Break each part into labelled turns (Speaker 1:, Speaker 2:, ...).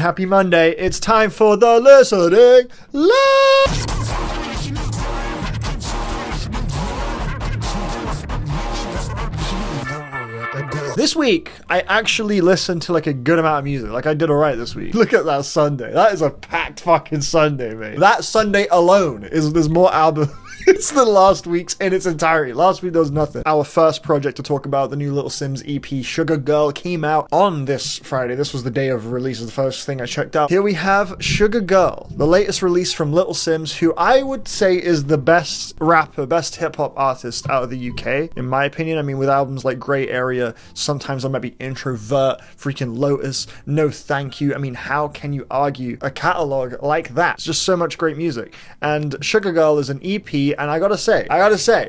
Speaker 1: Happy Monday, it's time for the listening list. This week, I actually listened to like a good amount of music. Like I did alright this week. Look at that Sunday. That is a packed fucking Sunday, mate. That Sunday alone there's more albums. It's the last week's in its entirety. Last week there was nothing. Our first project to talk about, the new Little Simz EP, Sugar Girl, came out on this Friday. This was the day of release, the first thing I checked out. Here we have Sugar Girl, the latest release from Little Simz, who I would say is the best rapper, best hip-hop artist out of the UK, in my opinion. I mean, with albums like Grey Area, Sometimes I Might Be Introvert, freaking Lotus, No Thank You. I mean, how can you argue a catalogue like that? It's just so much great music. And Sugar Girl is an EP, and I gotta say,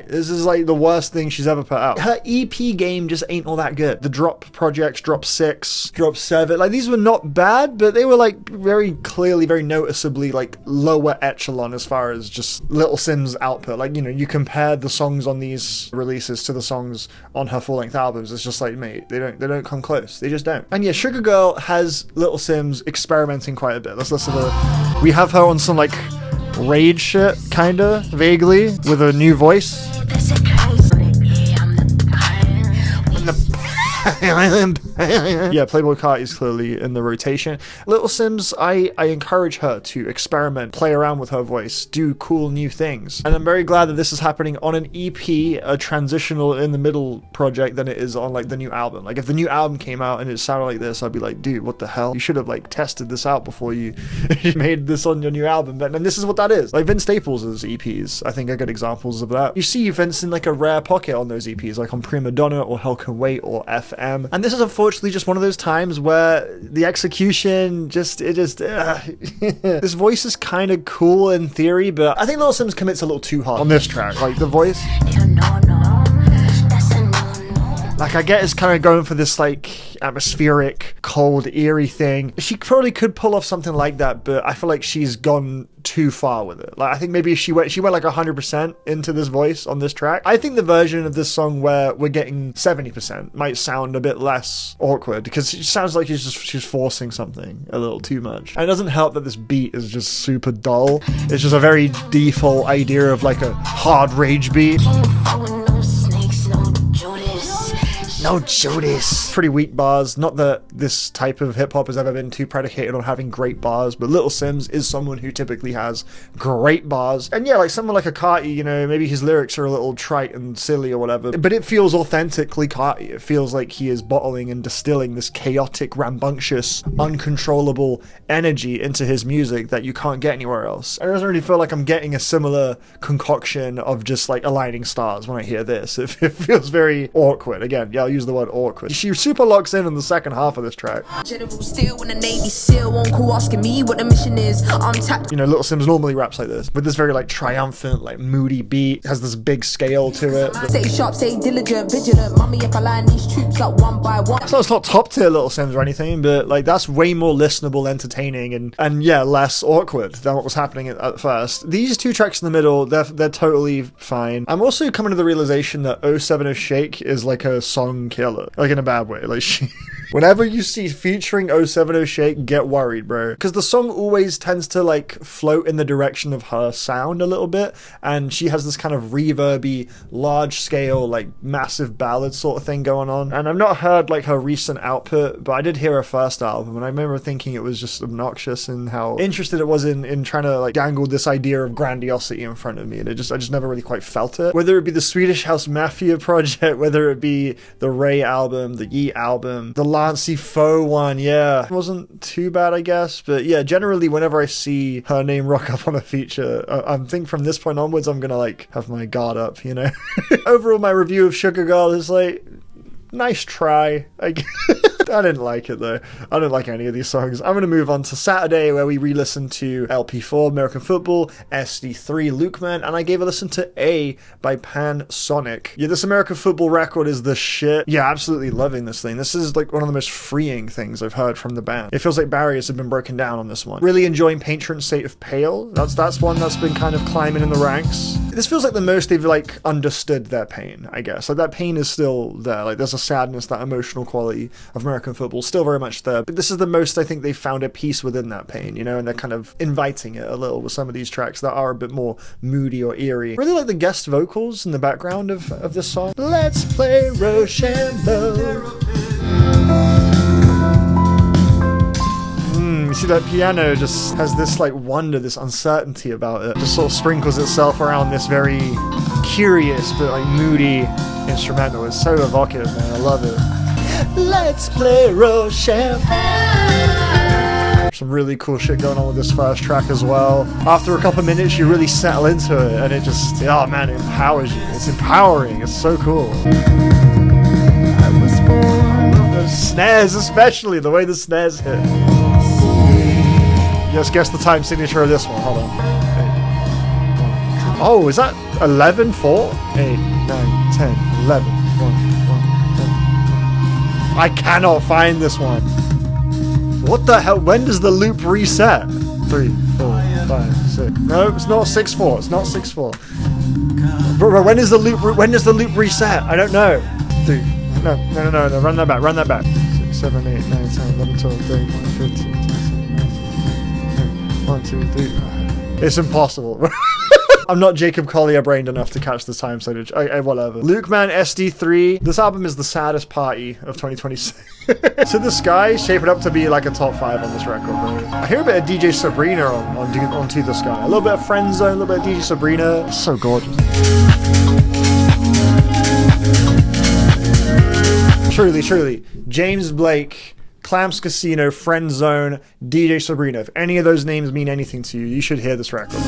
Speaker 1: this is like the worst thing she's ever put out. Her EP game just ain't all that good. The drop projects, Drop 6, Drop 7, like these were not bad, but they were like very clearly, very noticeably like lower echelon as far as just Little Simz output. Like, you know, you compare the songs on these releases to the songs on her full-length albums, it's just like, mate, they don't come close. They just don't. And yeah, Sugar Girl has Little Simz experimenting quite a bit. Let's listen to we have her on some like rage shit, kinda, vaguely, with a new voice. Yeah, Playboy Carti is clearly in the rotation. Little Simz, I encourage her to experiment, play around with her voice, do cool new things. And I'm very glad that this is happening on an EP, a transitional in the middle project, than it is on like the new album. Like if the new album came out and it sounded like this, I'd be like, dude, what the hell? You should have like tested this out before you made this on your new album. But and this is what that is. Like Vince Staples' EPs, I think are good examples of that. You see Vince in like a rare pocket on those EPs, like on Prima Donna or Hell Can Wait or FM. And this is unfortunately just one of those times where the execution this voice is kind of cool in theory, but I think Little Simz commits a little too hard on this track. Like the voice, like I get it's kind of going for this like atmospheric, cold, eerie thing. She probably could pull off something like that, but I feel like she's gone too far with it. Like I think maybe she went like 100% into this voice on this track. I think the version of this song where we're getting 70% might sound a bit less awkward, because it sounds like she's forcing something a little too much. And it doesn't help that this beat is just super dull. It's just a very default idea of like a hard rage beat. No Judas. Pretty weak bars. Not that this type of hip-hop has ever been too predicated on having great bars, but Little Simz is someone who typically has great bars. And yeah, like someone like a Carti, you know, maybe his lyrics are a little trite and silly or whatever, but it feels authentically Carti. It feels like he is bottling and distilling this chaotic, rambunctious, uncontrollable energy into his music that you can't get anywhere else. I doesn't really feel like I'm getting a similar concoction of just like aligning stars when I hear this. It feels very awkward. Again, yeah, I'll use the word awkward. She super locks in the second half of this track. You know, Little Simz normally raps like this, with this very like triumphant, like moody beat, has this big scale to it. Stay sharp, stay diligent, vigilant. Mommy, if I line these troops up one by one. So it's not top tier Little Simz or anything, but like that's way more listenable, entertaining, and yeah, less awkward than what was happening at first. These two tracks in the middle, they're totally fine. I'm also coming to the realization that 070 Shake is like a song killer, like in a bad way. Like whenever you see featuring 070 Shake, get worried, bro, because the song always tends to like float in the direction of her sound a little bit, and she has this kind of reverby, large scale, like massive ballad sort of thing going on. And I've not heard like her recent output, but I did hear her first album, and I remember thinking it was just obnoxious and how interested it was in trying to like dangle this idea of grandiosity in front of me, and I just never really quite felt it. Whether it be the Swedish House Mafia project, whether it be the Ray album, the Yeet album, the Lancey Foe one, yeah, it wasn't too bad, I guess. But yeah, generally whenever I see her name rock up on a feature, I think from this point onwards I'm gonna like have my guard up, you know. Overall, my review of Sugar Girl is like, nice try, I guess. I didn't like it though. I don't like any of these songs. I'm going to move on to Saturday, where we re-listened to LP4, American Football, SD3, Lukeman, and I gave a listen to A by Pan-Sonic. Yeah, this American Football record is the shit. Yeah, absolutely loving this thing. This is like one of the most freeing things I've heard from the band. It feels like barriers have been broken down on this one. Really enjoying Patron State of Pale. That's one that's been kind of climbing in the ranks. This feels like the most they've like understood their pain, I guess. Like that pain is still there. Like there's a sadness, that emotional quality of American football, still very much there. But this is the most, I think, they found a peace within that pain, you know, and they're kind of inviting it a little with some of these tracks that are a bit more moody or eerie. I really like the guest vocals in the background of this song. Let's play Rochambeau. You see that piano just has this like wonder, this uncertainty about it. Just sort of sprinkles itself around this very curious but like moody instrumental. It's so evocative, man. I love it. Let's play Rochambeau. Some really cool shit going on with this first track as well. After a couple minutes, you really settle into it, and it just, oh man, it empowers you. It's empowering. It's so cool. I was born. I love those snares, especially the way the snares hit. Yes, guess the time signature of this one. Hold on. 8, 1, 2. Oh, is that 11, 4? 8, 9, 10, 11, 1, 1, 10. I cannot find this one. What the hell? When does the loop reset? 3, 4, 5, 6. No, it's not 6, 4. It's not 6, 4. Bro, when is the loop? When does the loop reset? I don't know. 3. No. Run that back. 6, 7, 8, 9, 10, 11, 12, 13, 14, 15. 1, 2, 3. It's impossible. I'm not Jacob Collier brained enough to catch the time signature. Whatever. Luke Man SD3. This album is the saddest party of 2026. To the Sky, shaping up to be like a top 5 on this record, bro. I hear a bit of DJ Sabrina on To the Sky. A little bit of Friend Zone, a little bit of DJ Sabrina. It's so gorgeous. Truly. James Blake, Clams Casino, Friend Zone, DJ Sabrina. If any of those names mean anything to you, you should hear this record.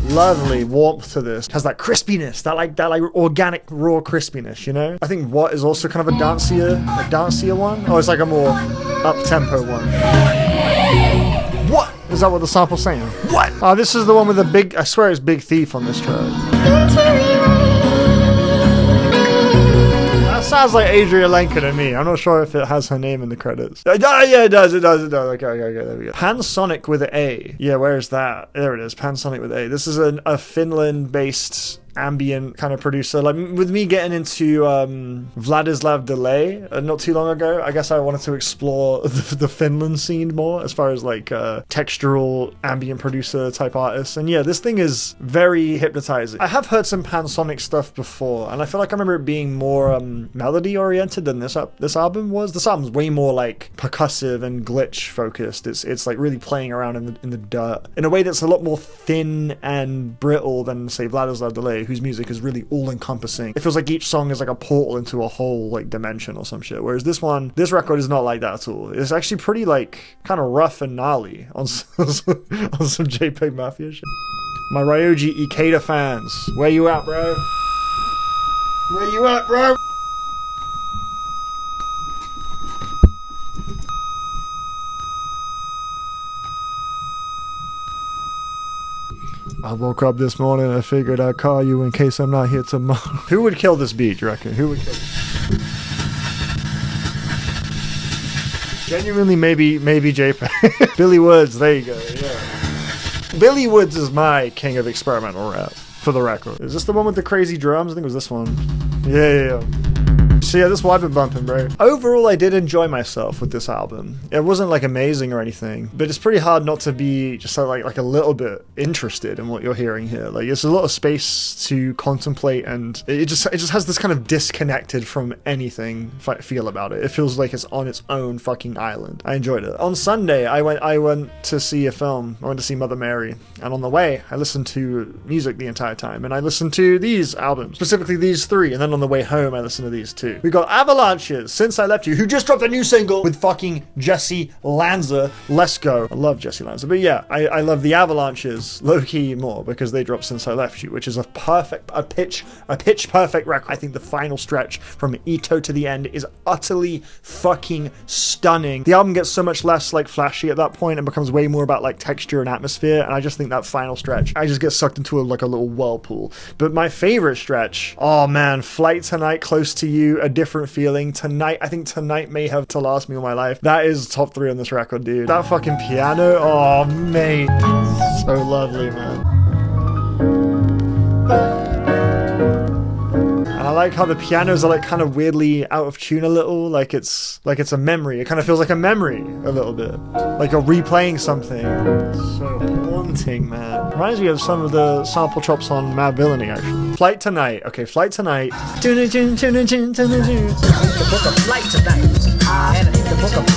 Speaker 1: Lovely warmth to this. Has that crispiness, that like organic raw crispiness, you know? I think What is also kind of a dancier one. Oh, it's like a more up-tempo one. What? Is that what the sample's saying? What? Oh, this is the one with the big, I swear it's Big Thief on this track. Sounds like Adrian Lenker to me. I'm not sure if it has her name in the credits. Yeah, it does. Okay, there we go. Pansonic with an A. Yeah, where is that? There it is. Pansonic with A. This is a Finland-based ambient kind of producer. Like with me getting into Vladislav Delay not too long ago, I guess I wanted to explore the Finland scene more as far as like textural ambient producer type artists. And yeah, this thing is very hypnotizing. I have heard some Pansonic stuff before, and I feel like I remember it being more melody oriented than this album was. This album's way more like percussive and glitch focused. It's like really playing around in the dirt in a way that's a lot more thin and brittle than say Vladislav Delay, whose music is really all-encompassing. It feels like each song is like a portal into a whole like dimension or some shit. Whereas this record is not like that at all. It's actually pretty like kind of rough and gnarly on some JPEG Mafia shit. My Ryoji Ikeda fans, where you at, bro? Where you at, bro? I woke up this morning and I figured I'd call you in case I'm not here tomorrow. Who would kill this beat, you reckon? Who would kill this? Genuinely, maybe JPEG. Billy Woods, there you go, yeah. Billy Woods is my king of experimental rap, for the record. Is this the one with the crazy drums? I think it was this one. Yeah. So yeah, this is what I've been bumping, bro. Overall, I did enjoy myself with this album. It wasn't like amazing or anything, but it's pretty hard not to be just like a little bit interested in what you're hearing here. Like it's a lot of space to contemplate, and it just has this kind of disconnected from anything feel about it. It feels like it's on its own fucking island. I enjoyed it. On Sunday, I went to see a film. I went to see Mother Mary, and on the way, I listened to music the entire time, and I listened to these albums, specifically these 3, and then on the way home, I listened to these 2. We got Avalanches, Since I Left You, who just dropped a new single with fucking Jesse Lanza. Let's go. I love Jesse Lanza. But yeah, I love the Avalanches low-key more because they dropped Since I Left You, which is a pitch perfect record. I think the final stretch from Ito to the end is utterly fucking stunning. The album gets so much less like flashy at that point and becomes way more about like texture and atmosphere, and I just think that final stretch, I just get sucked into a little whirlpool. But my favorite stretch, oh man, Flight Tonight, Close to You, A Different Feeling, Tonight, I think Tonight may have to last me all my life. That is top 3 on this record, dude. That fucking piano, oh mate, so lovely, man. I like how the pianos are like kind of weirdly out of tune a little, like it's a memory. It kind of feels like a memory a little bit, like you're replaying something. So haunting, man. Reminds me of some of the sample chops on Mad Villainy, actually. Flight Tonight. Okay, Flight Tonight.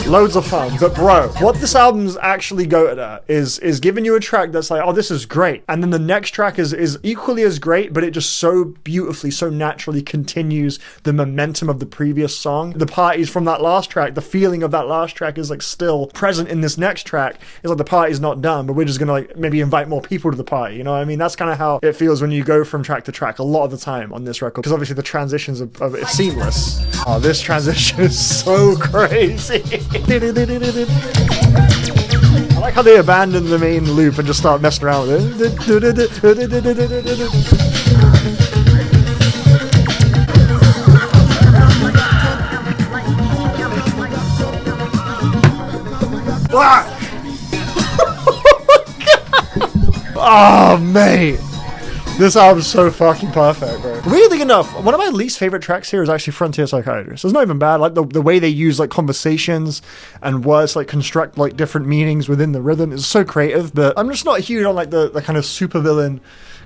Speaker 1: Loads of fun, but bro, what this album's actually goated at is giving you a track that's like, oh, this is great, and then the next track is equally as great, but it just so beautifully, so naturally continues the momentum of the previous song. The parties from that last track, the feeling of that last track is like still present in this next track. It's like the party's not done, but we're just gonna like maybe invite more people to the party, you know what I mean? That's kind of how it feels when you go from track to track a lot of the time on this record, because obviously the transitions of it's seamless. Oh, this transition is so crazy. I like how they abandon the main loop and just start messing around with it. Oh, mate. This album's so fucking perfect, bro. Weirdly enough, one of my least favorite tracks here is actually Frontier Psychiatrist. It's not even bad. Like the way they use like conversations and words, like construct like different meanings within the rhythm is so creative. But I'm just not huge on like the kind of supervillain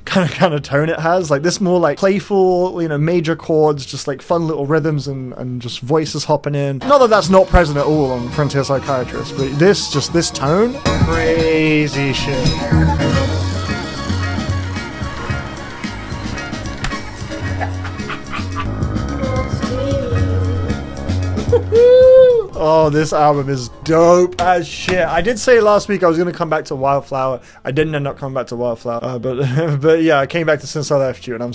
Speaker 1: kind of tone it has. Like this more like playful, you know, major chords, just like fun little rhythms and just voices hopping in. Not that that's not present at all on Frontier Psychiatrist, but this tone, crazy shit. Oh, this album is dope as shit. I did say last week I was going to come back to Wildflower. I didn't end up coming back to Wildflower, but yeah, I came back to Since I Left You, and I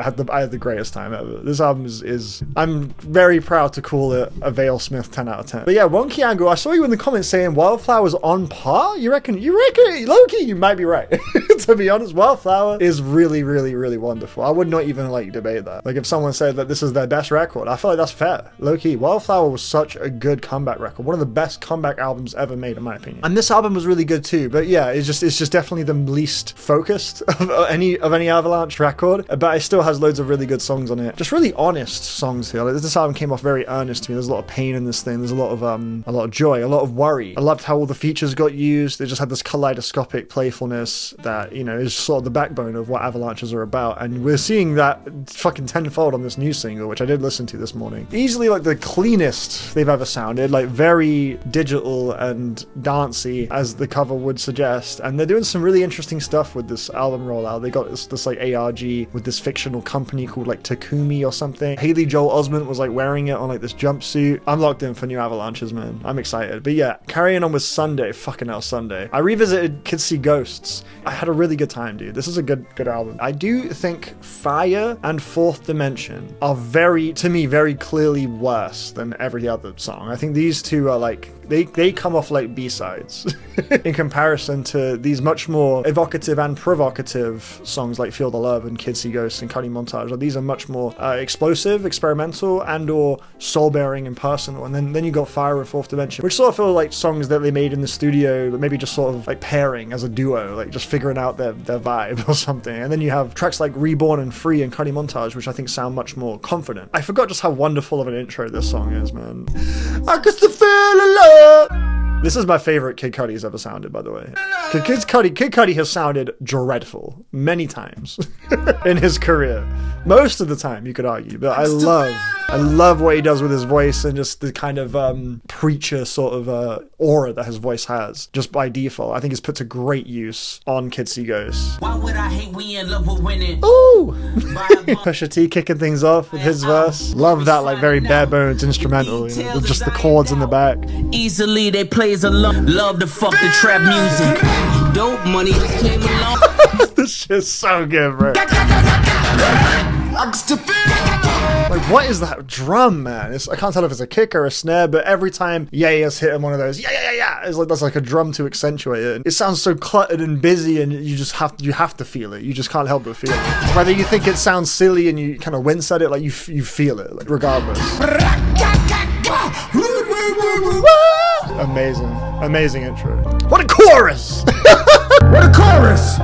Speaker 1: had the greatest time ever. This album is I'm very proud to call it a valesmith 10 out of 10. But yeah, Wonky Angle, I saw you in the comments saying Wildflower's on par. You reckon, Loki, you might be right. To be honest, Wildflower is really, really, really wonderful. I would not even like debate that. Like if someone said that this is their best record, I feel like that's fair. Low-key, Wildflower was such a good comeback record, one of the best comeback albums ever made in my opinion, and this album was really good too. But yeah, it's just definitely the least focused of any Avalanche record, but it still has loads of really good songs on it, just really honest songs here. Like, this album came off very earnest to me. There's a lot of pain in this thing, there's a lot of joy, a lot of worry. I loved how all the features got used. They just had this kaleidoscopic playfulness that, you know, is sort of the backbone of what Avalanches are about, and we're seeing that fucking tenfold on this new single, which I did listen to this morning. Easily like the cleanest they've ever sounded, like very digital and dancey as the cover would suggest, and they're doing some really interesting stuff with this album rollout. They got this like ARG with this fictional company called like Takumi or something. Haley Joel Osment was like wearing it on like this jumpsuit. I'm locked in for new Avalanches, man. I'm excited. But yeah, carrying on with Sunday, fucking hell, Sunday. I revisited Kids See Ghosts. I had a really good time, dude. This is a good album. I do think Fire and Fourth Dimension are to me very clearly worse than every other song. I think these two are like, they come off like B-sides in comparison to these much more evocative and provocative songs like Feel the Love and Kids See Ghosts and Cutting Montage. Like, these are much more explosive, experimental, and or soul-bearing and personal. And then you got Fire and Fourth Dimension, which sort of feel like songs that they made in the studio, but maybe just sort of like pairing as a duo, like just figuring out their vibe or something. And then you have tracks like Reborn and Free and Cutting Montage, which I think sound much more confident. I forgot just how wonderful of an intro this song is, man. I guess the feeling love. This is my favorite Kid Cudi's ever sounded, by the way. Kid Cudi has sounded dreadful many times in his career. Most of the time, you could argue, but I love what he does with his voice and just the kind of preacher sort of aura that his voice has, just by default. I think it's put to great use on Kids See Ghosts. Why would I hate we in love with winning? Ooh! Pusha T kicking things off with his verse. Love that like very bare bones instrumental, you know, with just the chords in the back. Easily they plays along. Love the fuck the trap music. Dope money just came along. This shit's so good, bro. Like, what is that drum, man? I can't tell if it's a kick or a snare, but every time Ye has hit him one of those, yeah, it's like that's like a drum to accentuate it. It sounds so cluttered and busy, and you have to feel it. You just can't help but feel it. Whether you think it sounds silly and you kind of wince at it, like you feel it, like regardless. Amazing intro. What a chorus! What a chorus!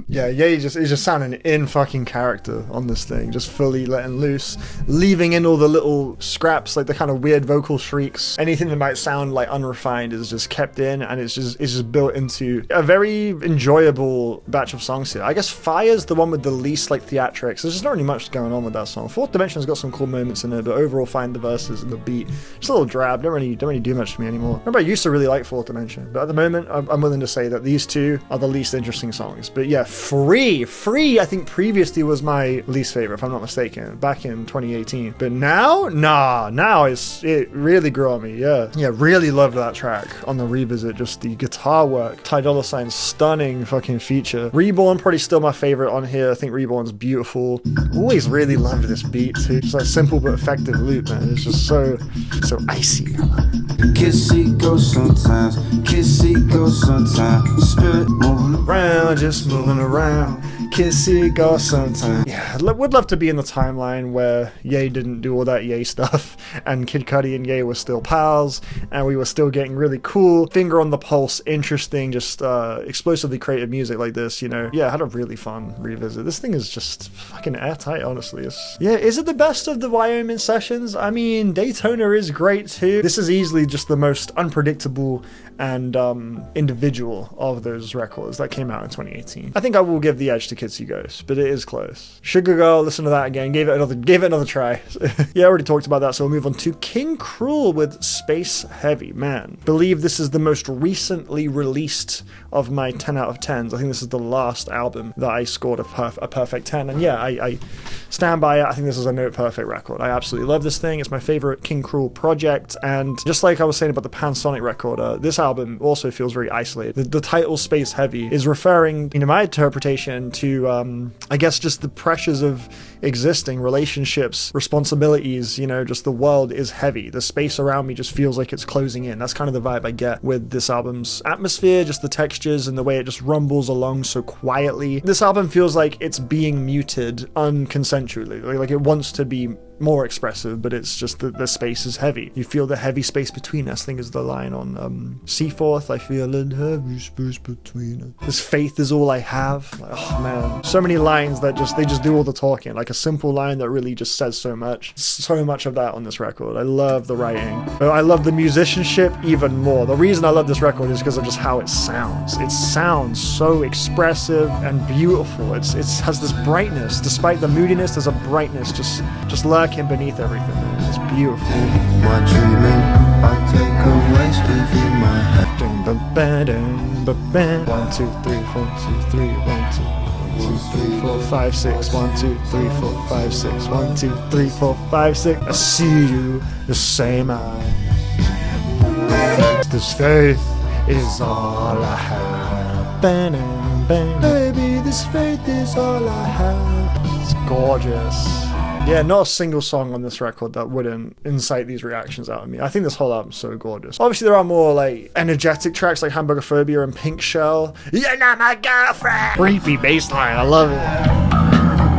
Speaker 1: Yeah, Yeah, he's just sounding in fucking character on this thing, just fully letting loose, leaving in all the little scraps, like the kind of weird vocal shrieks. Anything that might sound like unrefined is just kept in, and it's just built into a very enjoyable batch of songs here. I guess Fire's the one with the least like theatrics. There's just not really much going on with that song. Fourth Dimension's got some cool moments in it, but overall find the verses and the beat just a little drab. Don't really do much for me anymore. Remember, I used to really like Fourth Dimension, but at the moment I'm willing to say that these two are the least interesting songs. But yeah, Free I think previously was my least favorite, if I'm not mistaken, back in 2018. But now it really grew on me. Yeah, really loved that track on the revisit. Just the guitar work, Ty Dolla $ign's stunning fucking feature. Reborn probably still my favorite on here. I think Reborn's beautiful. Always really loved this beat too. It's like simple but effective loop, man. It's just so icy.
Speaker 2: Kissy goes sometimes, kissy goes sometimes. Spirit moving
Speaker 1: around, just moving around. Kissy goes sometimes. Yeah, would love to be in the timeline where Ye didn't do all that Ye stuff, and Kid Cudi and Ye were still pals, and we were still getting really cool, finger on the pulse, interesting, just explosively creative music like this, you know. Yeah, I had a really fun revisit. This thing is just fucking airtight, honestly. Is it the best of the Wyoming sessions? I mean, Daytona is great too. This is easily just the most unpredictable and individual of those records that came out in 2018. I think I will give the edge to Kitsy Ghost, but it is close. Sugar Girl, listen to that again. Gave it another try. Yeah, I already talked about that, so we'll move on to King Krule with Space Heavy. Man, believe this is the most recently released of my 10 out of 10s. I think this is the last album that I scored a perfect 10, and yeah, I stand by it. I think this is a note perfect record. I absolutely love this thing. It's my favorite King Krule project, and just like I was saying about the Pansonic record, this album also feels very isolated. The title Space Heavy is referring, in my interpretation, to I guess just the pressures of existing, relationships, responsibilities, you know, just the world is heavy. The space around me just feels like it's closing in. That's kind of the vibe I get with this album's atmosphere, just the textures and the way it just rumbles along so quietly. This album feels like it's being muted unconsensually, like it wants to be more expressive, but it's just that the space is heavy. You feel the heavy space between us, I think is the line on Seaforth. I feel a heavy space between us. This faith is all I have. Like, oh man, so many lines that they just do all the talking. Like a simple line that really just says so much. So much of that on this record. I love the writing, but I love the musicianship even more. The reason I love this record is because of just how it sounds. It sounds so expressive and beautiful. It has this brightness, despite the moodiness. There's a brightness just lurking beneath everything. It's beautiful.
Speaker 2: my dreaming. I take away strength in my head.
Speaker 1: 1, 2, 3, 4, 2, 3, 1, 2. 1, 2, 3, 4, 5, 6. 1, 2, 3, 4, 5, 6. 1, 2, 3, 4, 5, 6. I see you the same eye. This faith is all I have. Baby, this faith is all I have. It's gorgeous. Yeah, not a single song on this record that wouldn't incite these reactions out of me. I think this whole album's so gorgeous. Obviously, there are more like energetic tracks like Hamburger Phobia and Pink Shell. You're not my girlfriend! Creepy bass line, I love it.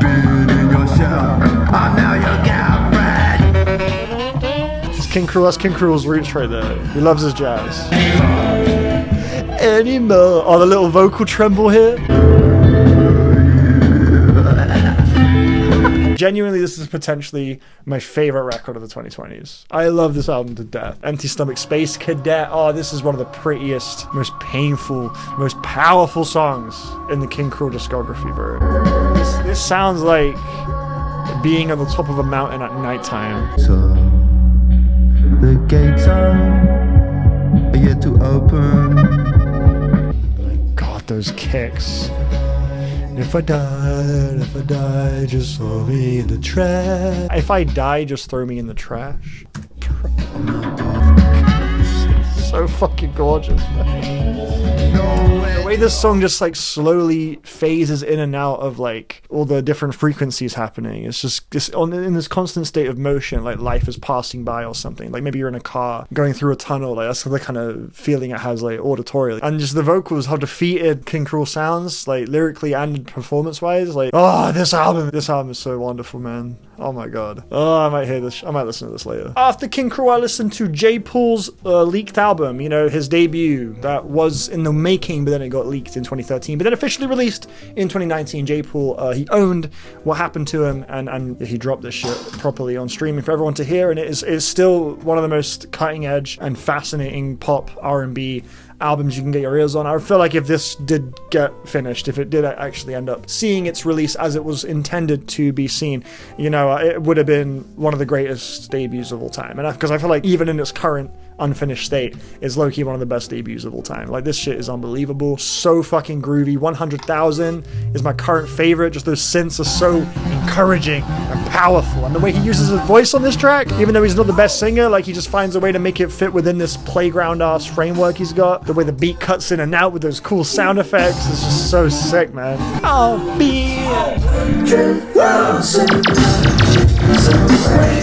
Speaker 2: Being in your shell, I'm now your girlfriend.
Speaker 1: That's King Krule's roots right there. He loves his jazz. Anymore. Oh, the little vocal tremble here. Genuinely, this is potentially my favorite record of the 2020s. I love this album to death. Empty Stomach Space Cadet. Oh, this is one of the prettiest, most painful, most powerful songs in the King Krule discography, bro. This sounds like being on the top of a mountain at nighttime.
Speaker 2: So, the gates are yet to open.
Speaker 1: God, those kicks. If I die, just throw me in the trash. If I die, just throw me in the trash. So fucking gorgeous, man. The way this song just like slowly phases in and out of like all the different frequencies happening. It's just in this constant state of motion, like life is passing by or something. Like maybe you're in a car going through a tunnel. Like that's the kind of feeling it has, like auditorially. And just the vocals, how defeated King Krule sounds, like lyrically and performance wise. Like, oh, this album is so wonderful, man. Oh my god. Oh, I might hear this. I might listen to this later. After King Krule, I listened to J. Pool's leaked album album, you know, his debut that was in the making, but then it got leaked in 2013, but then officially released in 2019. J. Poole, he owned what happened to him, and he dropped this shit properly on streaming for everyone to hear, and it is still one of the most cutting edge and fascinating pop R&B albums you can get your ears on. I feel like if this did get finished, if it did actually end up seeing its release as it was intended to be seen, you know, it would have been one of the greatest debuts of all time. And because I feel like even in its current unfinished state is low-key one of the best debuts of all time. Like, this shit is unbelievable, so fucking groovy. 100,000 is my current favorite. Just those synths are so encouraging and powerful, and the way he uses his voice on this track, even though he's not the best singer, like, he just finds a way to make it fit within this playground ass framework he's got. The way the beat cuts in and out with those cool sound effects is just so sick, man. I'll be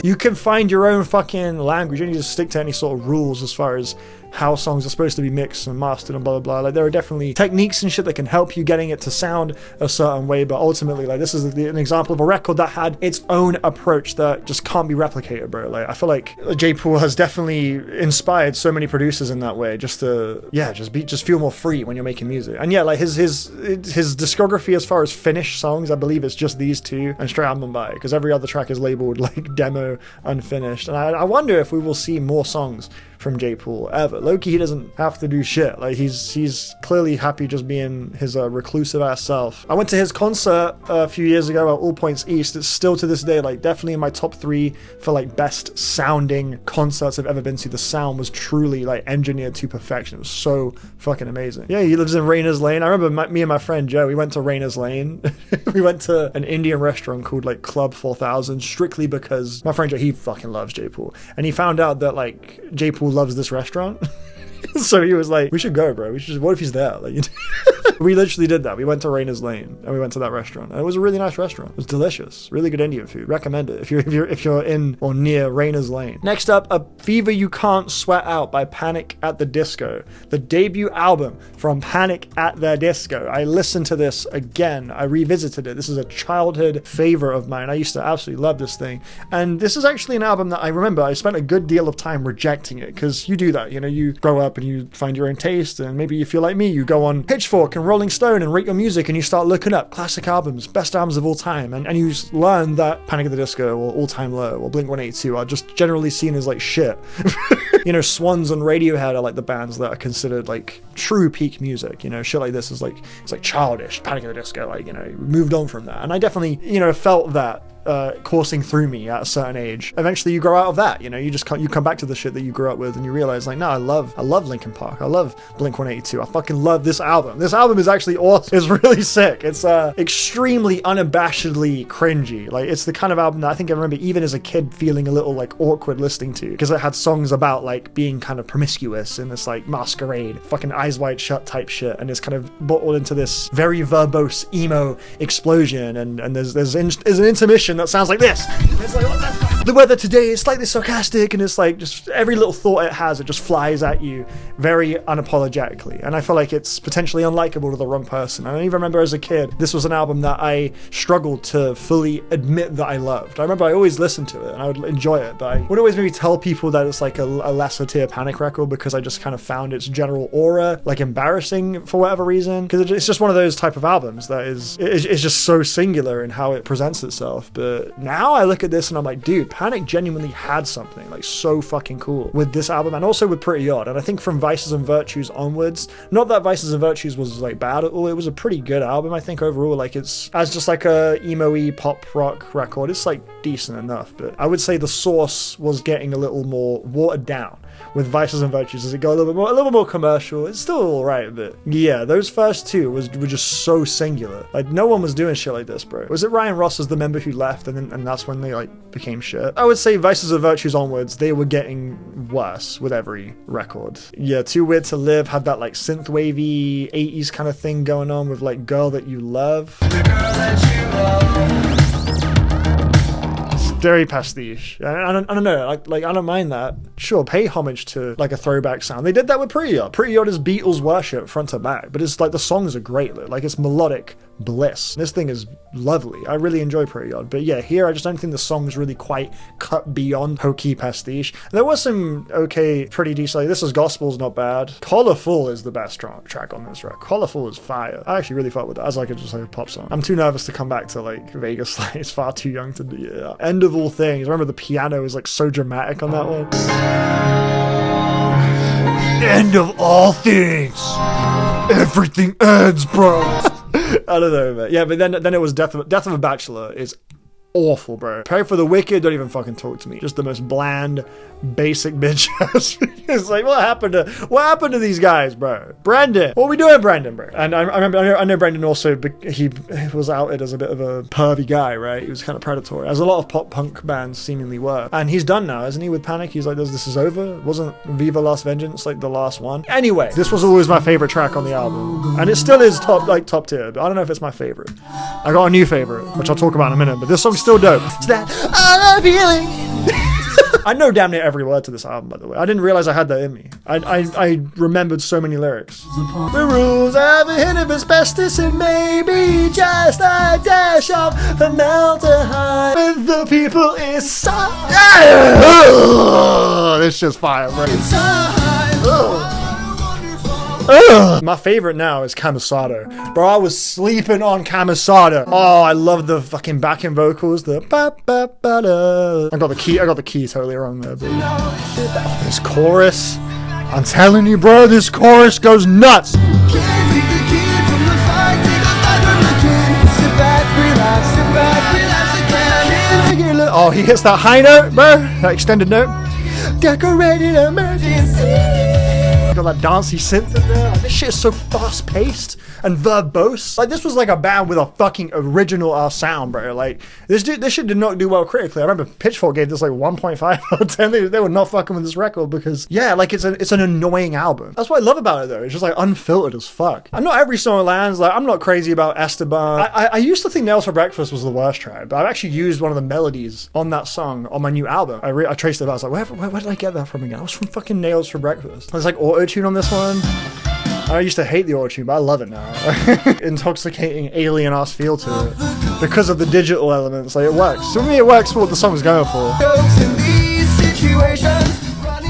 Speaker 1: you can find your own fucking language. You don't need to stick to any sort of rules as far as how songs are supposed to be mixed and mastered and blah blah blah. Like, there are definitely techniques and shit that can help you getting it to sound a certain way, but ultimately, like, this is an example of a record that had its own approach that just can't be replicated, bro. Like, I feel like J. Poole has definitely inspired so many producers in that way, just to just feel more free when you're making music. And yeah, like, his discography as far as finished songs, I believe it's just these two and Straight Out Mumbai, because every other track is labeled like demo unfinished. And I wonder if we will see more songs from J. Poole ever. Low-key, he doesn't have to do shit. Like, he's clearly happy just being his reclusive ass self. I went to his concert a few years ago at All Points East. It's still to this day, like, definitely in my top 3 for like best sounding concerts I've ever been to. The sound was truly like engineered to perfection. It was so fucking amazing. Yeah, he lives in Rayners Lane. I remember me and my friend Joe, we went to Rayners Lane. We went to an Indian restaurant called like Club 4000 strictly because my friend Joe, he fucking loves J. Poole, and he found out that like J. Poole loves this restaurant. So he was like, we should go, bro. What if he's there? Like, we literally did that. We went to Rayners Lane and we went to that restaurant. And it was a really nice restaurant. It was delicious. Really good Indian food. Recommend it if you're in or near Rayners Lane. Next up, A Fever You Can't Sweat Out by Panic at the Disco. The debut album from Panic at the Disco. I listened to this again. I revisited it. This is a childhood favorite of mine. I used to absolutely love this thing. And this is actually an album that I remember I spent a good deal of time rejecting it, because you do that. You know, you grow up and you find your own taste, and maybe you feel like me, you go on Pitchfork and Rolling Stone and rate your music, and you start looking up classic albums, best albums of all time, and you learn that Panic at the Disco or All Time Low or Blink-182 are just generally seen as like shit. You know, Swans and Radiohead are like the bands that are considered like true peak music. You know, shit like this is like, it's like childish. Panic at the Disco, like, you know, moved on from that. And I definitely, you know, felt that coursing through me at a certain age. Eventually you grow out of that, you know, you come back to the shit that you grew up with, and you realize like, no, I love Linkin Park, I love Blink-182, I fucking love this album. This album is actually awesome. It's really sick. It's extremely unabashedly cringy. Like, it's the kind of album that I think I remember even as a kid feeling a little like awkward listening to, because it had songs about like being kind of promiscuous in this like masquerade, fucking Eyes Wide Shut type shit, and it's kind of bottled into this very verbose emo explosion, and there's an intermission that sounds like this. It's like, what the fuck? The weather today is slightly sarcastic, and it's like just every little thought it has, it just flies at you very unapologetically. And I feel like it's potentially unlikable to the wrong person. And I even remember as a kid, this was an album that I struggled to fully admit that I loved. I remember I always listened to it and I would enjoy it, but I would always maybe tell people that it's like a lesser tier Panic record, because I just kind of found its general aura like embarrassing for whatever reason, because it's just one of those type of albums that is just so singular in how it presents itself. But now I look at this and I'm like, dude, Panic genuinely had something like so fucking cool with this album, and also with Pretty Odd. And I think from Vices and Virtues onwards, not that Vices and Virtues was like bad at all, it was a pretty good album, I think, overall. Like, it's as just like a emo-y pop rock record, it's like decent enough, but I would say the source was getting a little more watered down with Vices and Virtues as it got a little more commercial. It's still alright, but yeah, those first two were just so singular. Like, no one was doing shit like this, bro. Was it Ryan Ross as the member who left, and that's when they like became shit? I would say Vices and Virtues onwards, they were getting worse with every record. Yeah, Too Weird to Live had that like synthwavy 80s kind of thing going on with like Girl That You Love. The girl that you love. Very pastiche. I don't know, like I don't mind that. Sure, pay homage to like a throwback sound. They did that with Pretty Odd. Pretty Odd is Beatles worship front to back, but it's like the songs are great. Like, it's melodic bliss. This thing is lovely. I really enjoy Pretty Odd. But yeah, here I just don't think the song's really quite cut beyond hokey pastiche. There was some okay, pretty decent. Like, This Is Gospel's not bad. Colorful is the best track on this record. Colorful is fire. I actually really fuck with that as like just like a pop song. I'm too nervous to come back to like Vegas. Like, it's far too young to do it. End of All Things. Remember the piano is like so dramatic on that one. End of all things. Everything ends, bro. I don't know, man. Yeah, but then it was Death of a Bachelor is awful, bro. Pray for the Wicked, don't even fucking talk to me. Just the most bland, basic bitch ass. It's like, what happened to these guys, bro? Brendan, what are we doing, Brendan, bro? And I know Brendan also, he was outed as a bit of a pervy guy, right? He was kind of predatory, as a lot of pop punk bands seemingly were. And he's done now, isn't he, with Panic? He's like, this is over. Wasn't Viva Last Vengeance like the last one? Anyway, this was always my favorite track on the album, and it still is top tier, but I don't know if it's my favorite. I got a new favorite, which I'll talk about in a minute, but this song's still dope. It's that I'm feeling. I know damn near every word to this album, by the way. I didn't realize I had that in me. I remembered so many lyrics. The rules have a hint of asbestos and maybe just a dash of formaldehyde. But the people is so... This shit's fire, bro. My favorite now is Camisado. Bro, I was sleeping on Camisado. Oh, I love the fucking backing vocals. The ba ba ba da. I got the key totally wrong there, but this chorus, I'm telling you, bro, this chorus goes nuts. Oh, he hits that high note, bro. That extended note. Decorated emergency. Got that dancey synth in there. Like, this shit is so fast paced and verbose. Like, this was like a band with a fucking original sound, bro. Like, this shit did not do well critically. I remember Pitchfork gave this like 1.5 out of 10. They were not fucking with this record because, yeah, like it's an annoying album. That's what I love about it though. It's just like unfiltered as fuck. And not every song lands. Like, I'm not crazy about Esteban. I used to think Nails for Breakfast was the worst track, but I've actually used one of the melodies on that song on my new album. I traced it out. I was like, where did I get that from again? I was from fucking Nails for Breakfast. There's like auto-tune on this one. I used to hate the auto-tune, but I love it now. Intoxicating alien-ass feel to it. Because of the digital elements, like, it works. To me, it works for what the song's going for.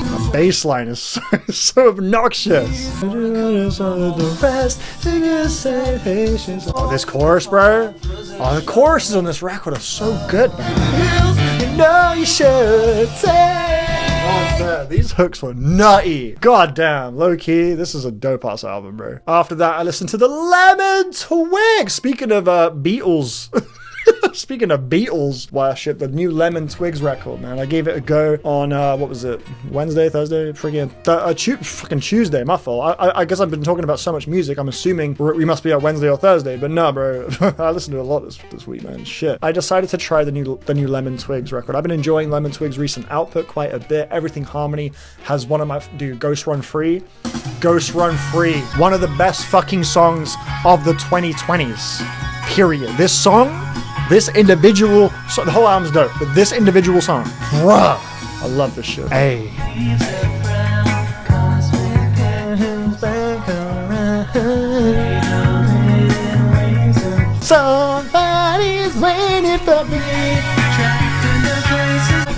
Speaker 1: The bass line is so obnoxious. Oh, this chorus, bro. Oh, the choruses on this record are so good, man. You know you should say. Oh man, these hooks were nutty. God damn, low key, this is a dope ass album, bro. After that, I listened to the Lemon Twigs. Speaking of Beatles. Speaking of Beatles worship, the new Lemon Twigs record, man. I gave it a go on, what was it? Wednesday, Thursday? Fucking Tuesday, my fault. I guess I've been talking about so much music, I'm assuming we must be at Wednesday or Thursday, but no, bro. I listened to a lot this week, man. Shit. I decided to try the new Lemon Twigs record. I've been enjoying Lemon Twigs' recent output quite a bit. Everything Harmony has one of my... Dude, Ghost Run Free. Ghost Run Free. One of the best fucking songs of the 2020s. Period. This song... This individual, so the whole album's dope, but this individual song, bruh, I love this shit. Hey. Somebody's waiting for me.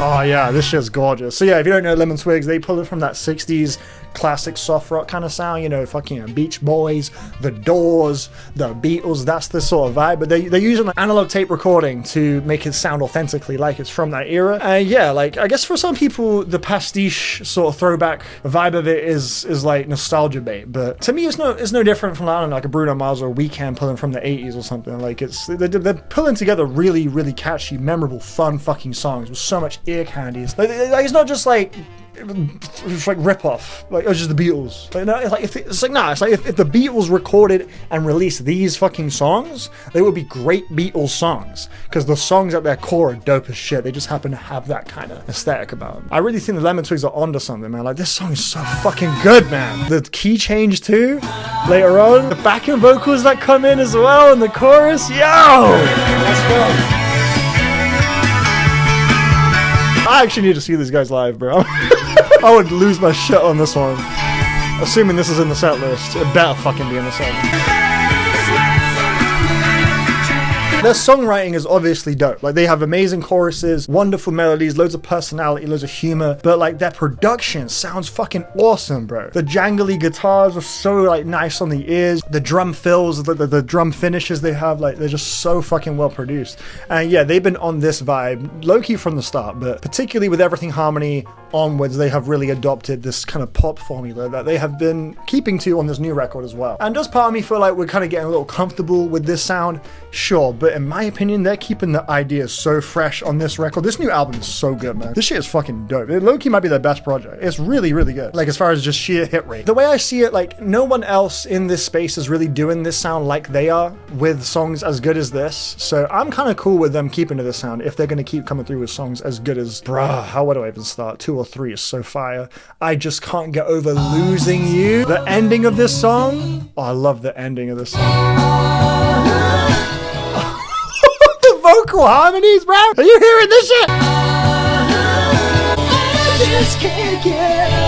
Speaker 1: Oh yeah, this shit's gorgeous. So yeah, if you don't know Lemon Twigs, they pull it from that 60s classic soft rock kind of sound, you know, fucking Beach Boys, The Doors, The Beatles, that's the sort of vibe, but they're using an analog tape recording to make it sound authentically like it's from that era. And yeah, like, I guess for some people, the pastiche sort of throwback vibe of it is like nostalgia bait, but to me, it's no different from, I don't know, like a Bruno Mars or a Weeknd pulling from the 80s or something. Like, they're pulling together really, really catchy, memorable, fun fucking songs with so much ear candies. Like, it's not just like it's like rip-off, like, it's just the Beatles. Like, no, it's like, if the Beatles recorded and released these fucking songs, they would be great Beatles songs, because the songs at their core are dope as shit. They just happen to have that kind of aesthetic about them. I really think the Lemon Twigs are onto something, man. Like, this song is so fucking good, man. The key change too, later on, the backing vocals that come in as well, and the chorus, yo! Let's go. I actually need to see these guys live, bro. I would lose my shit on this one. Assuming this is in the set list. It better fucking be in the set list. Their songwriting is obviously dope. Like, they have amazing choruses, wonderful melodies, loads of personality, loads of humor, but like their production sounds fucking awesome, bro. The jangly guitars are so like nice on the ears. The drum fills, the drum finishes they have, like they're just so fucking well produced. And yeah, they've been on this vibe low-key from the start, but particularly with Everything Harmony onwards, they have really adopted this kind of pop formula that they have been keeping to on this new record as well. And does part of me feel like we're kind of getting a little comfortable with this sound? Sure, but in my opinion, they're keeping the ideas so fresh on this record. This new album is so good, man. This shit is fucking dope. It low-key might be their best project. It's really, really good. Like, as far as just sheer hit rate. The way I see it, like, no one else in this space is really doing this sound like they are with songs as good as this. So I'm kind of cool with them keeping to this sound if they're going to keep coming through with songs as good as, bruh, how do I even start? 2 or 3 is so fire. I just can't get over Losing You. The ending of this song, oh, I love the ending of this song. The vocal harmonies, bro. Are you hearing this shit? I just can't get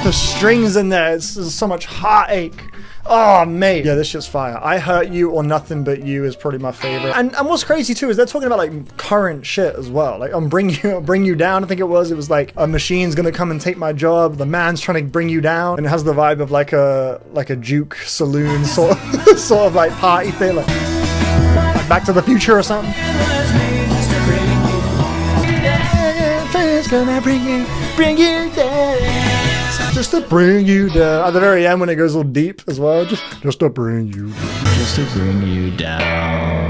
Speaker 1: the strings in there. It's so much heartache. Oh, mate. Yeah, this shit's fire. I Hurt You or Nothing But You is probably my favorite. And what's crazy too is they're talking about like current shit as well. Like on Bring You Down, I think it was like a machine's gonna come and take my job. The man's trying to bring you down, and it has the vibe of like a juke saloon sort of like party thing, like Back to the Future or something. It's gonna bring you down. Just to bring you down. At the very end when it goes all deep as well. Just to bring you down.
Speaker 3: Just to bring you down.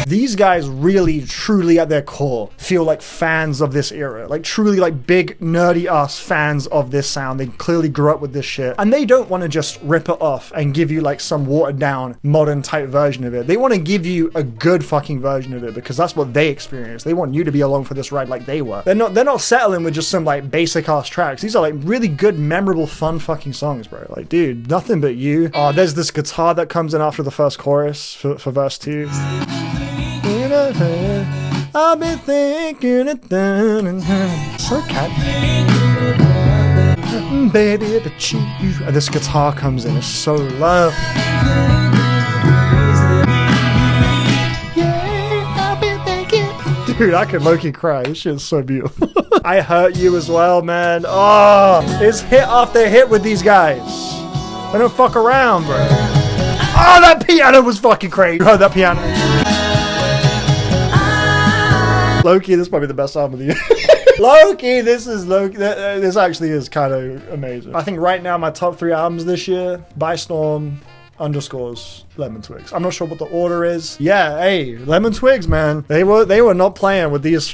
Speaker 1: These guys really, truly at their core feel like fans of this era. Like truly like big nerdy ass fans of this sound. They clearly grew up with this shit. And they don't want to just rip it off and give you like some watered down modern type version of it. They want to give you a good fucking version of it because that's what they experienced. They want you to be along for this ride like they were. They're not settling with just some like basic ass tracks. These are like really good, memorable, fun fucking songs, bro. Like, dude, Nothing But You. Oh, there's this guitar that comes in after the first chorus for verse 2. I've been thinking it down. So catchy. Baby, but you. And this guitar comes in. It's so low. Dude, I could low-key cry. This shit is so beautiful. I Hurt You as well, man. Oh, it's hit after hit with these guys. They don't fuck around, bro. Oh, that piano was fucking crazy. You heard that piano? Low-key, this is probably the best album of the year. Low-key, this actually is kind of amazing. I think right now my top 3 albums this year, By Storm, _ Lemon Twigs. I'm not sure what the order is. Yeah, hey, Lemon Twigs, man. They were not playing with these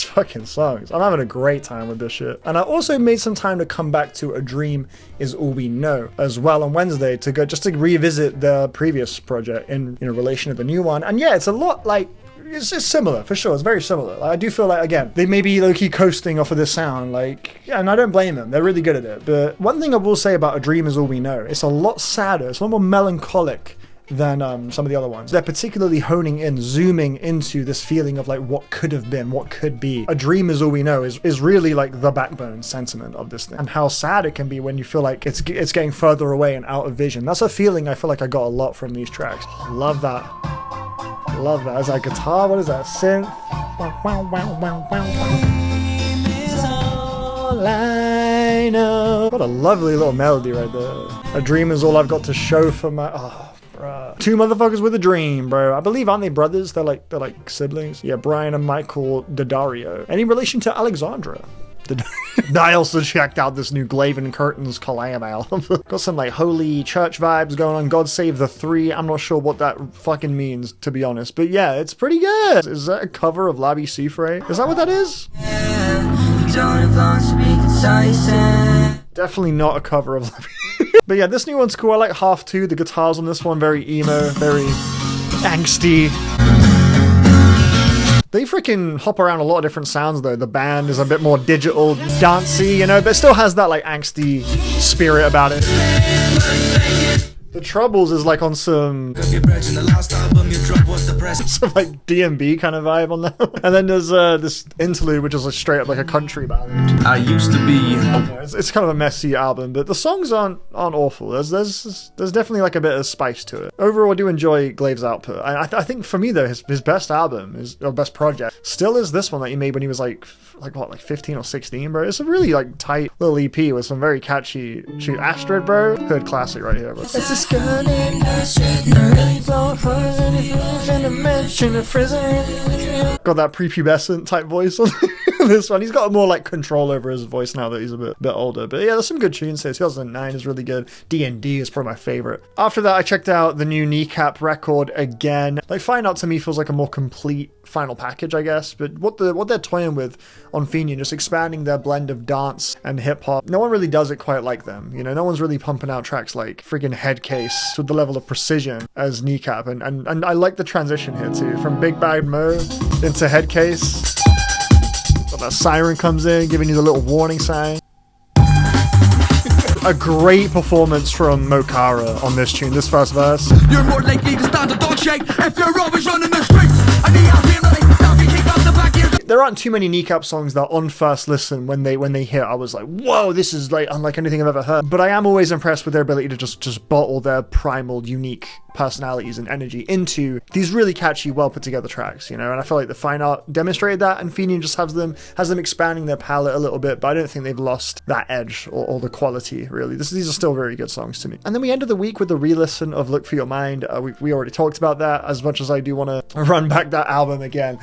Speaker 1: fucking songs. I'm having a great time with this shit. And I also made some time to come back to A Dream Is All We Know as well on Wednesday to go just to revisit the previous project in relation to the new one. And yeah, it's a lot like it's similar for sure. It's very similar. Like, I do feel like, again, they may be low-key coasting off of this sound, like, and I don't blame them. They're really good at it. But one thing I will say about A Dream Is All We Know, it's a lot sadder. It's a lot more melancholic than some of the other ones. They're particularly zooming into this feeling of like what could have been, what could be. A Dream Is All We Know is really like the backbone sentiment of this thing, and how sad it can be when you feel like it's getting further away and out of vision. That's a feeling I feel like I got a lot from these tracks. Love that. Love that. Is that guitar? What is that? Synth? Wow, wow, wow, wow, wow. All I know. What a lovely little melody right there. A dream is all I've got to show for my... Oh, bruh. 2 motherfuckers with a dream, bro. I believe, aren't they brothers? They're like siblings. Yeah, Brian and Michael Daddario. Any relation to Alexandra? I also checked out this new Glaven Curtains collab album. Got some like holy church vibes going on. God Save the Three. I'm not sure what that fucking means, to be honest. But yeah, it's pretty good. Is that a cover of Labi Siffre? Is that what that is? Definitely not a cover of Labi. But yeah, this new one's cool. I like half 2. The guitars on this one, very emo, very angsty. They freaking hop around a lot of different sounds though. The band is a bit more digital, dancey, but it still has that like angsty spirit about it. The Troubles is like on some like D&B kind of vibe on that. And then there's this interlude, which is like straight up like a country ballad.
Speaker 3: I used to be.
Speaker 1: It's kind of a messy album, but the songs aren't awful. There's definitely like a bit of spice to it. Overall, I do enjoy Glave's output. I think for me though, his best album or best project still is this one that he made when he was like 15 or 16, bro. It's a really like tight little EP with some very catchy shoot. Astrid, bro, hood classic right here, bro. It's this girl named Astrid, got that prepubescent type voice on this one. He's got more like control over his voice now that he's a bit older. But yeah, there's some good tunes here. 2009 is really good. D&D is probably my favorite. After that, I checked out the new Kneecap record again. Like Find Out to me feels like a more complete final package, I guess. But what they're toying with on Fenian, just expanding their blend of dance and hip hop. No one really does it quite like them. You know, no one's really pumping out tracks like freaking Headcase with the level of precision as Kneecap. And I like the transition here too, from Big Bad Mo into Headcase. That siren comes in, giving you the little warning sign. A great performance from Mokara on this tune, this first verse.
Speaker 2: You're more likely to stand a dog shake if you're always running the streets. And the kick off the back here.
Speaker 1: There aren't too many Kneecap songs that on first listen when they hit, I was like, whoa, this is like unlike anything I've ever heard. But I am always impressed with their ability to just bottle their primal, unique personalities and energy into these really catchy, well put together tracks, you know. And I feel like the Fine Art demonstrated that, and Fenian just has them expanding their palette a little bit, but I don't think they've lost that edge or the quality, really. These are still very good songs to me. And then we ended the week with the re-listen of Look For Your Mind. We already talked about that. As much as I do want to run back that album again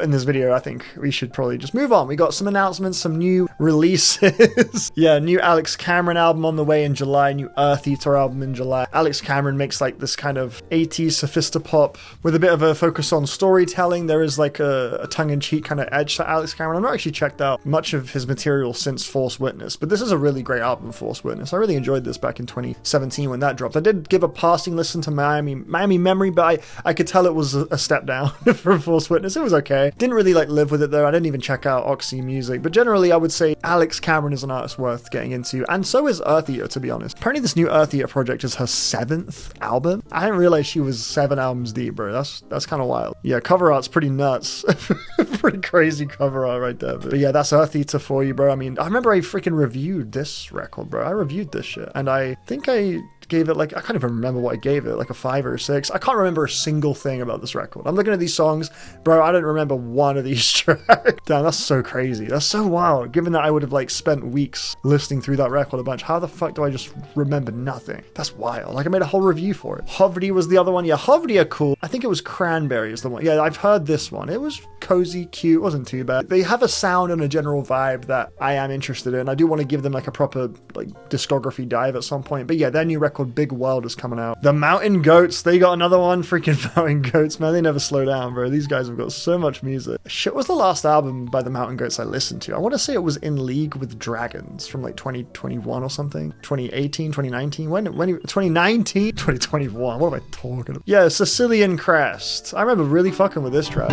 Speaker 1: in this video, I think we should probably just move on. We got some announcements, some new releases. Yeah, new Alex Cameron album on the way in July, new Earth Eater album in July. Alex Cameron makes like this kind of 80s sophistopop with a bit of a focus on storytelling. There is like a tongue-in-cheek kind of edge to Alex Cameron. I've not actually checked out much of his material since Force Witness, but this is a really great album, Force Witness. I really enjoyed this back in 2017 when that dropped. I did give a passing listen to Miami Memory, but I could tell it was a step down from Force Witness. It was okay. Didn't really like live with it though. I didn't even check out Oxy music, but generally I would say Alex Cameron is an artist worth getting into, and so is Earth Eater, to be honest. Apparently this new Earth Eater project is her 7th album. I didn't realize she was 7 albums deep, bro. That's kind of wild. Yeah, cover art's pretty nuts. Pretty crazy cover art right there. But yeah, that's Earth Eater for you, bro. I mean, I remember I freaking reviewed this record, bro. I reviewed this shit, and I think I gave it like, I can't even remember what I gave it, like a 5 or a 6. I can't remember a single thing about this record. I'm looking at these songs, bro, I don't remember one of these tracks. Damn, that's so crazy. That's so wild. Given that I would have like spent weeks listening through that record a bunch, how the fuck do I just remember nothing? That's wild. Like I made a whole review for it. Hovdy was the other one. Yeah, Hovdy are cool. I think it was Cranberry is the one. Yeah, I've heard this one. It was cozy, cute, wasn't too bad. They have a sound and a general vibe that I am interested in. I do want to give them like a proper like discography dive at some point. But yeah, their new record Big World is coming out. The Mountain Goats, they got another one. Freaking Mountain Goats, man, they never slow down, bro. These guys have got so much music. Shit, was the last album by the Mountain Goats I listened to? I want to say it was In League with Dragons from like 2021 or something. 2018, 2019. When 2019, 2021. What am I talking about? Yeah, Sicilian Crest. I remember really fucking with this track.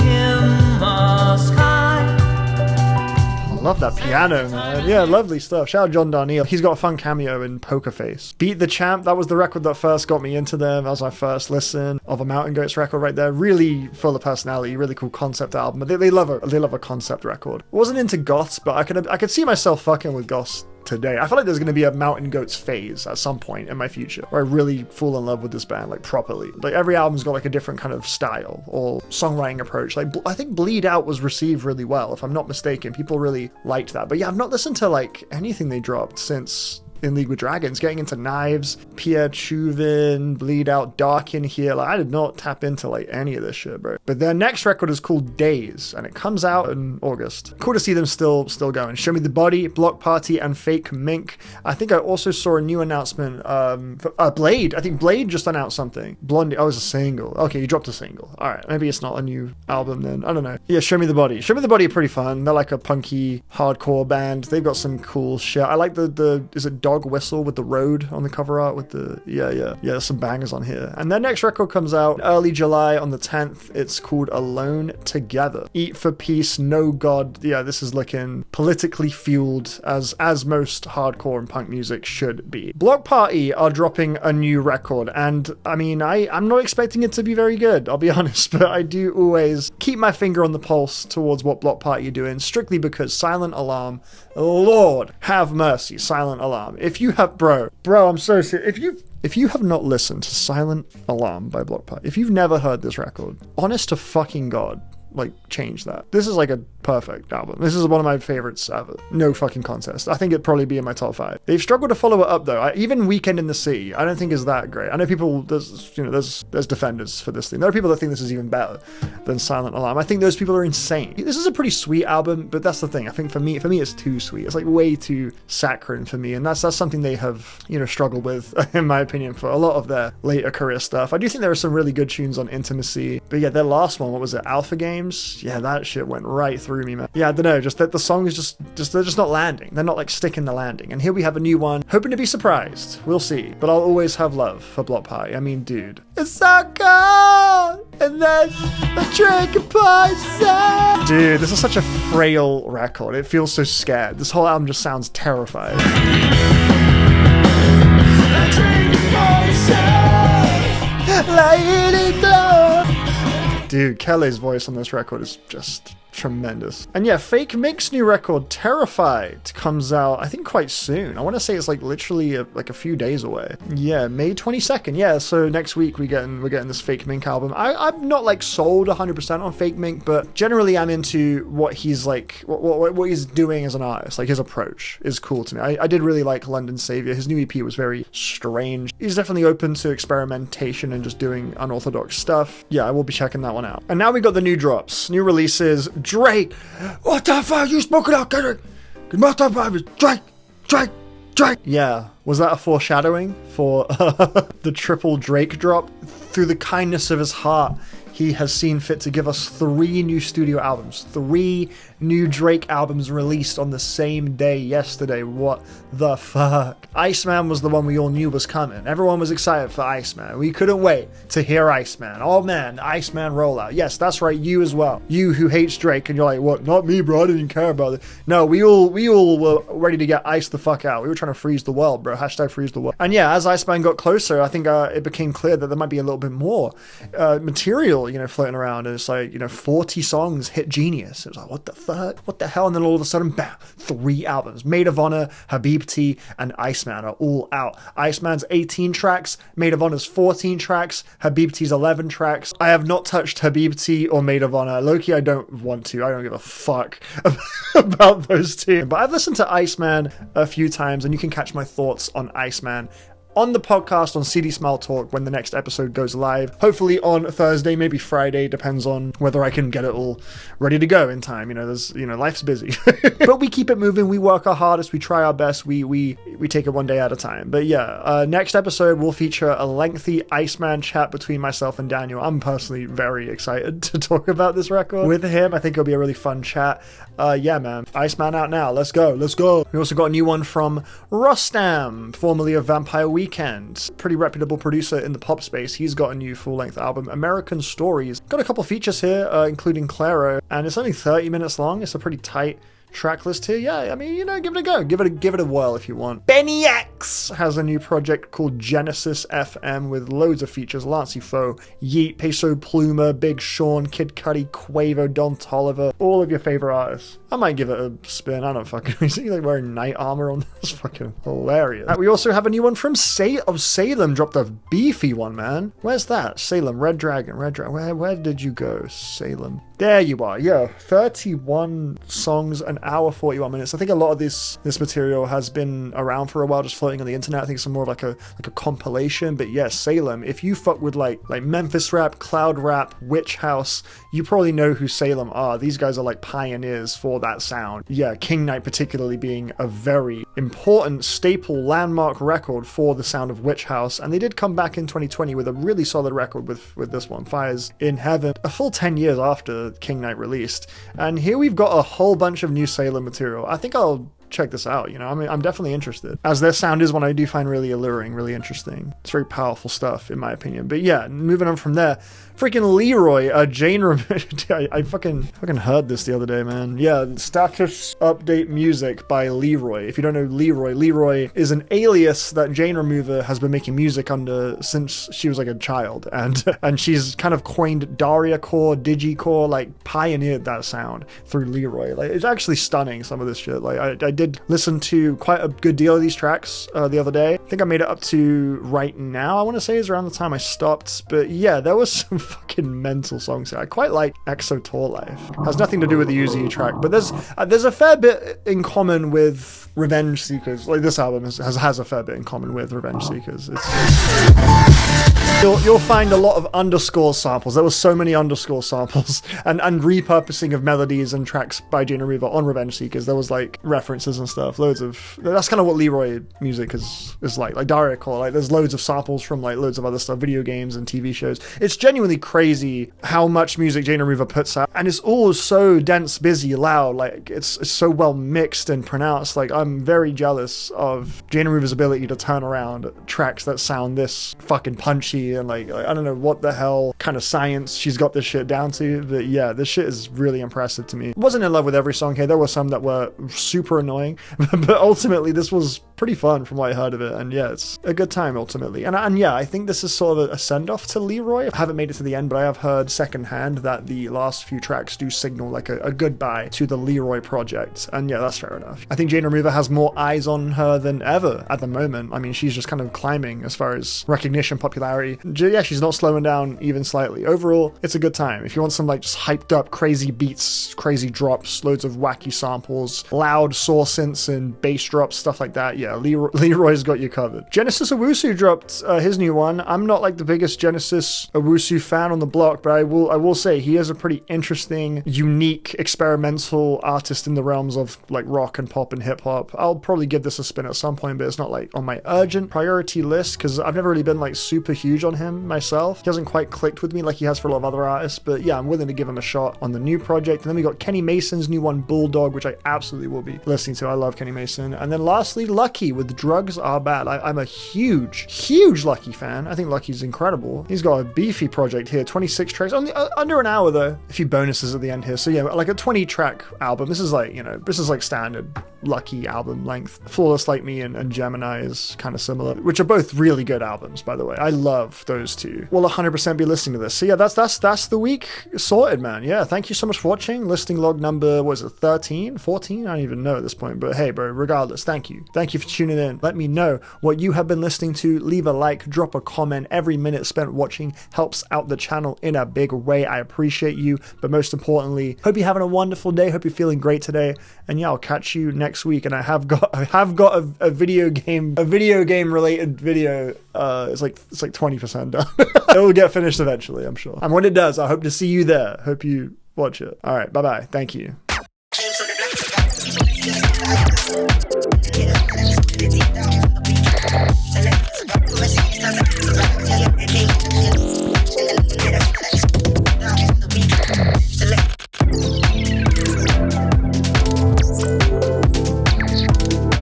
Speaker 1: I love that piano, man. Yeah, lovely stuff. Shout out John Darnielle. He's got a fun cameo in Poker Face. Beat the Champ, that was the record that first got me into them. That was my first listen of a Mountain Goats record right there. Really full of personality, really cool concept album. But they love a concept record. Wasn't into goths, but I could see myself fucking with goths today. I feel like there's going to be a Mountain Goats phase at some point in my future where I really fall in love with this band, like properly. Like every album's got like a different kind of style or songwriting approach. Like I think Bleed Out was received really well, if I'm not mistaken. People really liked that. But yeah, I've not listened to like anything they dropped since In League with Dragons, getting into Knives, Pierre Chuvin, Bleed Out, Dark in Here. Like, I did not tap into like any of this shit, bro. But their next record is called Days, and it comes out in August. Cool to see them still going. Show Me the Body, Block Party, and Fake Mink. I think I also saw a new announcement for Blade. I think Blade just announced something. Blondie, oh, it was a single. Okay, you dropped a single. All right, maybe it's not a new album then. I don't know. Yeah, Show Me the Body. Show Me the Body are pretty fun. They're like a punky hardcore band. They've got some cool shit. I like the is it dog whistle with the road on the cover art with the, yeah, there's some bangers on here. And their next record comes out early July on the 10th. It's called Alone Together. Eat for Peace, No God. Yeah, this is looking politically fueled as most hardcore and punk music should be. Block Party are dropping a new record, and I mean, I'm not expecting it to be very good, I'll be honest, but I do always keep my finger on the pulse towards what Block Party are doing, strictly because Silent Alarm, Lord have mercy, Silent Alarm. If you have, bro, I'm so serious. If you have not listened to Silent Alarm by Block Party, if you've never heard this record, honest to fucking God, like, change that. This is like a perfect album. This is one of my favorites ever. No fucking contest. I think it'd probably be in my top 5. They've struggled to follow it up though. Even Weekend in the City, I don't think is that great. I know people, there's defenders for this thing. There are people that think this is even better than Silent Alarm. I think those people are insane. This is a pretty sweet album, but that's the thing. I think for me it's too sweet. It's like way too saccharine for me, and that's something they have, struggled with, in my opinion, for a lot of their later career stuff. I do think there are some really good tunes on Intimacy, but yeah, their last one, what was it, Alpha Games? Yeah, that shit went right through me, man. Yeah, I don't know, just that the song is just they're just not landing. They're not like sticking the landing. And here we have a new one, hoping to be surprised. We'll see. But I'll always have love for Block Party. I mean, dude, it's so cold, and then a drink of poison. Dude, this is such a frail record. It feels so scared. This whole album just sounds terrifying. A drink of poison, let it glow. Dude, Kelly's voice on this record is just tremendous. And yeah, Fake Mink's new record, Terrified, comes out, I think, quite soon. I want to say it's like literally a few days away. Yeah, May 22nd. Yeah, so next week we're getting this Fake Mink album. I'm not like sold 100% on Fake Mink, but generally I'm into what he's like, what he's doing as an artist. Like his approach is cool to me. I did really like London Savior. His new EP was very strange. He's definitely open to experimentation and just doing unorthodox stuff. Yeah, I will be checking that one out. And now we got the new drops, new releases. Drake, what the fuck you spoken out, Kendrick? Drake. Yeah, was that a foreshadowing for the triple Drake drop? Through the kindness of his heart, he has seen fit to give us 3 new studio albums. 3 new Drake albums released on the same day yesterday. What the fuck? Iceman was the one we all knew was coming. Everyone was excited for Iceman. We couldn't wait to hear Iceman. Oh man, Iceman rollout. Yes, that's right, you as well. You who hates Drake and you're like, what? Not me, bro. I didn't care about it. No, we all were ready to get iced the fuck out. We were trying to freeze the world, bro. Hashtag freeze the world. And yeah, as Iceman got closer, I think it became clear that there might be a little bit more material, floating around. And it's like, 40 songs hit Genius. It was like, what the fuck? What the hell? And then all of a sudden, bam, 3 albums. Maid of Honor, Habibti, and Iceman are all out. Iceman's 18 tracks, Maid of Honor's 14 tracks, Habibti's 11 tracks. I have not touched Habibti or Maid of Honor. Low-key, I don't want to. I don't give a fuck about those two. But I've listened to Iceman a few times, and you can catch my thoughts on Iceman on the podcast on CD Smile Talk when the next episode goes live. Hopefully on Thursday, maybe Friday, depends on whether I can get it all ready to go in time. Life's busy. But we keep it moving, we work our hardest, we try our best, we take it one day at a time. But yeah, next episode will feature a lengthy Iceman chat between myself and Daniel. I'm personally very excited to talk about this record with him. I think it'll be a really fun chat. Yeah, man. Iceman out now. Let's go. We also got a new one from Rostam, formerly of Vampire Weekend. Pretty reputable producer in the pop space. He's got a new full-length album, American Stories. Got a couple features here, including Claro, and it's only 30 minutes long. It's a pretty tight track list here. Yeah, I mean, give it a go. Give it a whirl if you want. Benny X has a new project called Genesis FM with loads of features. Lancey Foe, Yeet, Peso Pluma, Big Sean, Kid Cudi, Quavo, Don Toliver, all of your favorite artists. I might give it a spin. I don't fucking see like wearing knight armor on this. Fucking hilarious. We also have a new one from Salem. Dropped a beefy one, man. Where's that? Salem, Red Dragon. Where did you go, Salem? There you are. Yeah, 31 songs, an hour 41 minutes. I think a lot of this material has been around for a while, just floating on the internet. I think it's more of like a compilation. But yeah, Salem. If you fuck with like Memphis rap, cloud rap, witch house, you probably know who Salem are. These guys are like pioneers for that sound. Yeah, King Knight particularly being a very important staple landmark record for the sound of witch house. And they did come back in 2020 with a really solid record with this one, Fires in Heaven, a full 10 years after King Knight released. And here we've got a whole bunch of new Salem material. I think I'll check this out, you know? I mean, I'm definitely interested, as their sound is one I do find really alluring, really interesting. It's very powerful stuff, in my opinion. But yeah, moving on from there, freaking Leroy, I fucking heard this the other day, man. Yeah, status update music by Leroy. If you don't know Leroy is an alias that Jane Remover has been making music under since she was like a child, and she's kind of coined Daria core, Digicore, like pioneered that sound through Leroy. Like, it's actually stunning, some of this shit. Like, I did listen to quite a good deal of these tracks the other day. I think I made it up to right now, I want to say is around the time I stopped. But yeah, there was some fucking mental songs here. I quite like Exo Tour Life. Has nothing to do with the Uzi track, but there's a fair bit in common with Revenge Seekers. Like, this album has a fair bit in common with Revenge Seekers. You'll find a lot of underscore samples. There were so many underscore samples and repurposing of melodies and tracks by Jane Remover on Revenge Seekers. There was like references and stuff. Loads of, that's kind of what Leroy music is like Daria Core. Like, there's loads of samples from like loads of other stuff, video games and TV shows. It's genuinely crazy how much music Jane Remover puts out, and it's all so dense, busy, loud. Like, it's so well mixed and pronounced. Like, I'm very jealous of Jane Remover's ability to turn around tracks that sound this fucking punchy and like I don't know what the hell kind of science she's got this shit down to, but yeah, this shit is really impressive to me. Wasn't in love with every song here. There were some that were super annoying, but ultimately this was pretty fun from what I heard of it, and yeah, it's a good time ultimately. And yeah, I think this is sort of a send-off to Leroy. I haven't made it to the end, but I have heard secondhand that the last few tracks do signal like a goodbye to the Leroy project, and yeah, that's fair enough. I think Jane Remover has more eyes on her than ever at the moment. I mean, she's just kind of climbing as far as recognition, popularity. Yeah, she's not slowing down even slightly. Overall, it's a good time. If you want some like just hyped up crazy beats, crazy drops, loads of wacky samples, loud saw synths and bass drops, stuff like that, yeah, Leroy's got you covered. Genesis Owusu dropped his new one. I'm not like the biggest Genesis Owusu fan on the block, but I will say he is a pretty interesting, unique, experimental artist in the realms of like rock and pop and hip hop. I'll probably give this a spin at some point, but it's not like on my urgent priority list because I've never really been like super huge on him myself. He hasn't quite clicked with me like he has for a lot of other artists, but yeah, I'm willing to give him a shot on the new project. And then we got Kenny Mason's new one, Bulldog, which I absolutely will be listening to. I love Kenny Mason. And then lastly, Lucky with Drugs Are Bad. I'm a huge Lucky fan. I think Lucky's incredible. He's got a beefy project here, 26 tracks, only under an hour though, a few bonuses at the end here. So yeah, like a 20 track album. This is like, you know, this is like standard Lucky album length. Flawless Like Me and Gemini is kind of similar, which are both really good albums, by the way. I love those two. We'll 100% be listening to this. So yeah, that's the week sorted, man. Yeah, thank you so much for watching. Listing log number, what is it, 13, 14? I don't even know at this point, but hey, bro, regardless, thank you for tuning in. Let me know what you have been listening to. Leave a like, drop a comment. Every minute spent watching helps out the channel in a big way. I appreciate you, but most importantly, hope you're having a wonderful day. Hope you're feeling great today, and yeah, I'll catch you next week. And I have got a video game related video. It's like 20% done. It will get finished eventually, I'm sure. And when it does, I hope to see you there. Hope you watch it. All right, bye bye. Thank you.
Speaker 4: Get up,